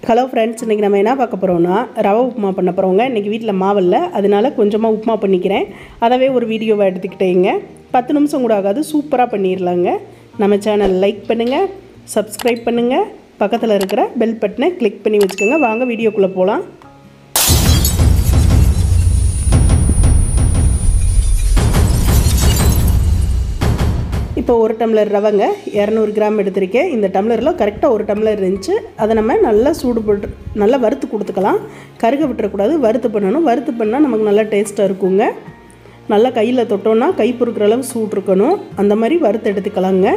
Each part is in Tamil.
ஹலோ ஃப்ரெண்ட்ஸ், இன்றைக்கி நம்ம என்ன பார்க்க போகிறோம்னா ரவை உப்புமா பண்ண போகிறோங்க. இன்றைக்கி வீட்டில் மாவில்ல, அதனால் கொஞ்சமாக உப்புமா பண்ணிக்கிறேன். அதவே ஒரு வீடியோவை எடுத்துக்கிட்டேங்க. 10 நிமிஷம் கூட ஆகாது, சூப்பராக பண்ணிடலாங்க. நம்ம சேனல் லைக் பண்ணுங்கள், சப்ஸ்கிரைப் பண்ணுங்கள், பக்கத்தில் இருக்கிற பெல் பட்டனை கிளிக் பண்ணி வச்சுக்கோங்க. வாங்க வீடியோக்குள்ளே போகலாம். இப்போ ஒரு டம்ளர் ரவைங்க 200 கிராம் எடுத்திருக்கேன். இந்த டம்ளரில் கரெக்டாக ஒரு டம்ளர் இருந்துச்சு. அதை நம்ம நல்லா சூடு போட்டு நல்லா வறுத்து கொடுத்துக்கலாம். கருக விட்டுறக்கூடாது, வறுத்து பண்ணணும். வறுத்து பண்ணால் நமக்கு நல்லா டேஸ்ட்டாக இருக்குங்க. நல்லா கையில் தொட்டோன்னா கை பொறுக்கிற அளவு சூடு இருக்கணும். அந்த மாதிரி வறுத்து எடுத்துக்கலாங்க.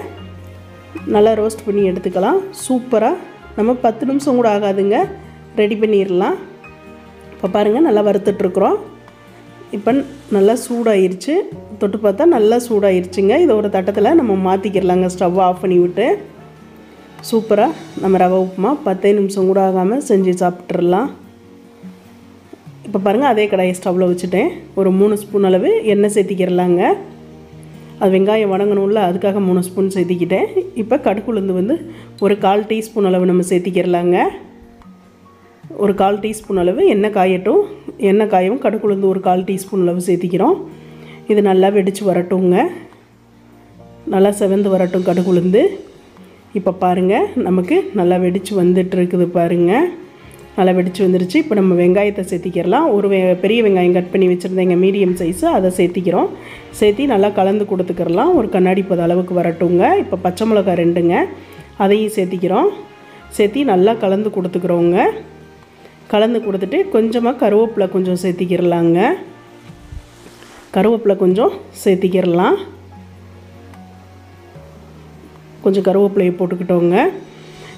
நல்லா ரோஸ்ட் பண்ணி எடுத்துக்கலாம். சூப்பராக நம்ம 10 நிமிஷம் கூட ஆகாதுங்க, ரெடி பண்ணிடலாம். இப்போ பாருங்கள், நல்லா வறுத்துட்ருக்குறோம். இப்போ நல்லா சூடாயிருச்சு. தொட்டு பார்த்தா நல்லா சூடாயிருச்சுங்க. இதை ஒரு தட்டத்தில் நம்ம மாற்றிக்கிடலாங்க. ஸ்டவ் ஆஃப் பண்ணி விட்டு சூப்பராக நம்ம ரவை உப்புமா 10 நிமிஷம் கூட ஆகாமல் செஞ்சு சாப்பிட்றலாம். இப்போ பாருங்கள், அதே கடாயை ஸ்டவ்வில் வச்சுட்டேன். ஒரு 3 ஸ்பூன் அளவு எண்ணெய் சேர்த்திக்கிடலாங்க. அது வெங்காயம் வதங்கணும்ல, அதுக்காக 3 ஸ்பூன் சேர்த்திக்கிட்டேன். இப்போ கடுகுளுந்து வந்து ஒரு 1/4 டீஸ்பூன் அளவு நம்ம சேர்த்திக்கிடலாங்க. ஒரு 1/4 டீஸ்பூன் அளவு எண்ணெய் காயட்டும். எண்ணெய் காயவும் கடுகுளுந்து ஒரு 1/4 டீஸ்பூன் அளவு சேர்த்திக்கிறோம். இது நல்லா வெடித்து வரட்டுங்க. நல்லா செவந்து வரட்டும் கடுகுளுந்து. இப்போ பாருங்கள், நமக்கு நல்லா வெடித்து வந்துட்டுருக்குது பாருங்கள். நல்லா வெடித்து வந்துருச்சு. இப்போ நம்ம வெங்காயத்தை சேர்த்திக்கிறலாம். ஒரு பெரிய வெங்காயம் கட் பண்ணி வச்சுருந்தேங்க, மீடியம் சைஸு, அதை சேர்த்திக்கிறோம். சேர்த்தி நல்லா கலந்து கொடுத்துக்கிறலாம். ஒரு கண்ணாடி பத அளவுக்கு வரட்டுங்க. இப்போ பச்சை மிளகாய் 2ங்க, அதையும் சேர்த்திக்கிறோம். சேர்த்தி நல்லா கலந்து கொடுத்துக்கிறோங்க. கலந்து கொடுத்துட்டு கொஞ்சமாக கருவேப்பிலை கொஞ்சம் சேர்த்திக்கிறலாங்க. கருவேப்பிலை கொஞ்சம் சேர்த்திக்கிறலாம். கொஞ்சம் கருவேப்பிலையை போட்டுக்கிட்டோங்க.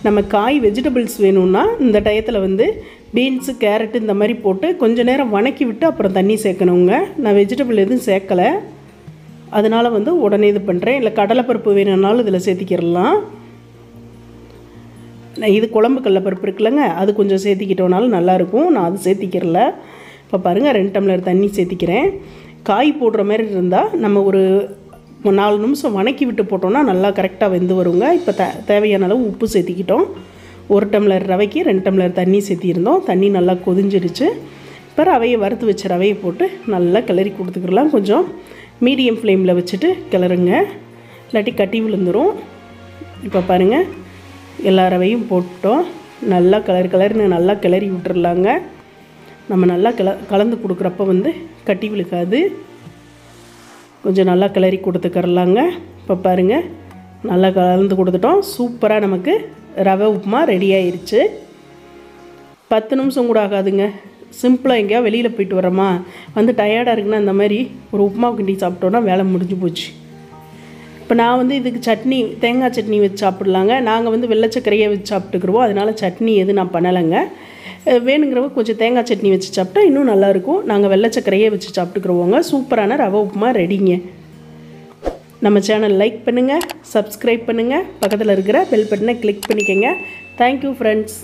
நம்ம காய் வெஜிடபிள்ஸ் வேணும்னா இந்த டயத்தில் வந்து பீன்ஸு, கேரட்டு இந்த மாதிரி போட்டு கொஞ்சம் நேரம் வணக்கி விட்டு அப்புறம் தண்ணி சேர்க்கணுங்க. நான் வெஜிடபிள் எதுவும் சேர்க்கலை, அதனால் வந்து உடனே இது பண்ணுறேன். இல்லை கடலைப்பருப்பு வேணும்னாலும் இதில் சேர்த்திக்கிறலாம். இது குழம்பு கடலைப்பருப்பு இருக்குல்லங்க, அது கொஞ்சம் சேர்த்திக்கிட்டோனாலும் நல்லாயிருக்கும். நான் அது சேர்த்திக்கிறல. இப்போ பாருங்கள், 2 டம்ளர் தண்ணி சேர்த்திக்கிறேன். காய் போடுற மாதிரி இருந்தால் நம்ம ஒரு 4 நிமிஷம் வணக்கி விட்டு போட்டோன்னா நல்லா கரெக்டாக வெந்து வருங்க. இப்போ தேவையான அளவு உப்பு சேர்த்திக்கிட்டோம். 1 டம்ளர் ரவைக்கு 2 டம்ளர் தண்ணி சேர்த்திருந்தோம். தண்ணி நல்லா கொதிஞ்சிடுச்சு. இப்போ ரவையை வறுத்து வச்ச ரவையை போட்டு நல்லா கிளறி கொடுத்துக்கலாம். கொஞ்சம் மீடியம் ஃப்ளேமில் வச்சுட்டு கிளறுங்க, இல்லாட்டி கட்டி விழுந்துடும். இப்போ பாருங்கள், எல்லா ரவையும் போட்டோம். நல்லா கலர்னு நல்லா கிளறி விட்டுறலாங்க. நம்ம நல்லா கலந்து கொடுக்குறப்ப வந்து கட்டி விழுக்காது. கொஞ்சம் நல்லா கிளறி கொடுத்துக்கறலாங்க. இப்போ பாருங்கள், நல்லா கலந்து கொடுத்துட்டோம். சூப்பராக நமக்கு ரவை உப்புமா ரெடி ஆயிடுச்சு. 10 நிமிஷம் கூட ஆகாதுங்க. சிம்பிளாக எங்கேயா வெளியில் போயிட்டு வரோமா, வந்து டயர்டாக இருக்குன்னா இந்த மாதிரி ஒரு உப்புமா கிண்டி சாப்பிட்டோன்னா வேலை முடிஞ்சு போச்சு. இப்போ நான் வந்து இதுக்கு சட்னி, தேங்காய் சட்னி வச்சு சாப்பிட்லாங்க. நாங்கள் வந்து வெள்ளைச்சக்கரையை வச்சு சாப்பிட்டுக்குருவோம். அதனால் சட்னி எதுவும் நான் பண்ணலைங்க. வேணுங்கிறவங்க கொஞ்சம் தேங்காய் சட்னி வச்சு சாப்பிட்டா இன்னும் நல்லாயிருக்கும். நாங்கள் வெள்ளைச்சக்கரையே வச்சு சாப்பிட்டுக்குருவோங்க. சூப்பரான ரவை உப்புமா ரெடிங்க. நம்ம சேனல் லைக் பண்ணுங்கள், சப்ஸ்கிரைப் பண்ணுங்கள், பக்கத்தில் இருக்கிற பெல் பட்டனை கிளிக் பண்ணிக்கோங்க. Thank you friends.